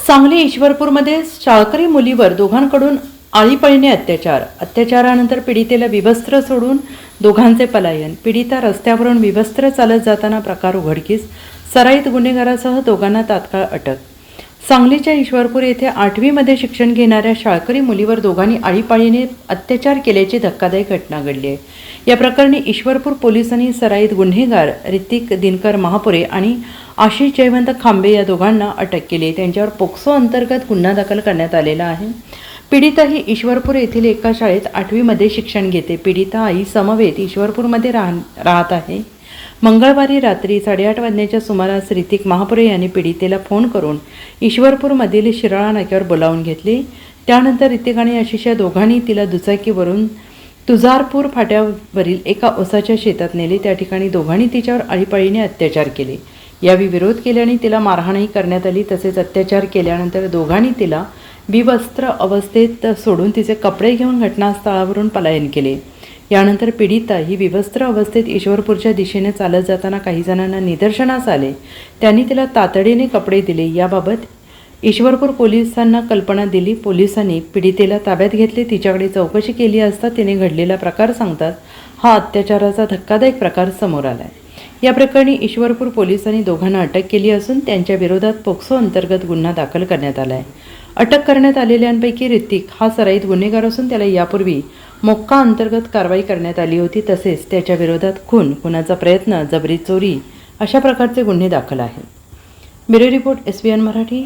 सांगली ईश्वरपूरमध्ये शाळकरी मुलीवर दोघांकडून आळीपाळीने अत्याचारानंतर पीडितेला विवस्त्र सोडून दोघांचे पलायन. पीडिता रस्त्यावरून विवस्त्र चालत जाताना प्रकार उघडकीस. सराईत गुन्हेगारासह दोघांना तात्काळ अटक. सांगलीच्या ईश्वरपूर येथे 8वीमध्ये शिक्षण घेणाऱ्या शाळकरी मुलीवर दोघांनी आळीपाळीने अत्याचार केल्याची धक्कादायक घटना घडली आहे. या प्रकरणी ईश्वरपूर पोलिसांनी सराईत गुन्हेगार ऋतिक दिनकर महापुरे आणि आशिष जयवंत खांबे या दोघांना अटक केली. त्यांच्यावर पोक्सो अंतर्गत गुन्हा दाखल करण्यात आलेला आहे. पीडिता ही ईश्वरपूर येथील एका शाळेत 8वीमध्ये शिक्षण घेते. पीडिता आई समवेत ईश्वरपूरमध्ये राहत आहे. मंगळवारी रात्री 8:30 वाजण्याच्या सुमारास ऋतिक महापुरे यांनी पीडितेला फोन करून ईश्वरपूरमधील शिराळा नाक्यावर बोलावून घेतले. त्यानंतर ऋतिक आणि आशिष या दोघांनी तिला दुचाकीवरून तुझारपूर फाट्यावरील एका ओसाच्या शेतात नेले. त्या ठिकाणी दोघांनी तिच्यावर आळीपाळीने अत्याचार केले. यावेळी विरोध केल्याने तिला मारहाणही करण्यात आली. तसेच अत्याचार केल्यानंतर दोघांनी तिला विवस्त्र अवस्थेत सोडून तिचे कपडे घेऊन घटनास्थळावरून पलायन केले. यानंतर पीडिता ही विवस्त्र अवस्थेत ईश्वरपूरच्या दिशेने चालत जाताना काही जणांना निदर्शनास आले. त्यांनी तिला तातडीने कपडे दिले. याबाबत ईश्वरपूर पोलिसांना कल्पना दिली. पोलिसांनी पीडितेला ताब्यात घेतले. तिच्याकडे चौकशी केली असता तिने घडलेला प्रकार सांगतात हा अत्याचाराचा धक्कादायक प्रकार समोर आला आहे. या प्रकरणी ईश्वरपूर पोलिसांनी दोघांना अटक केली असून त्यांच्या विरोधात पोक्सो अंतर्गत गुन्हा दाखल करण्यात आला आहे. अटक करण्यात आलेल्यांपैकी ऋतिक हा सराईत गुन्हेगार असून त्याला यापूर्वी मोक्का अंतर्गत कारवाई करण्यात आली होती. तसेच त्याच्या विरोधात खुनाचा प्रयत्न, जबरी चोरी अशा प्रकारचे गुन्हे दाखल आहेत. Bureau report SBN Marathi.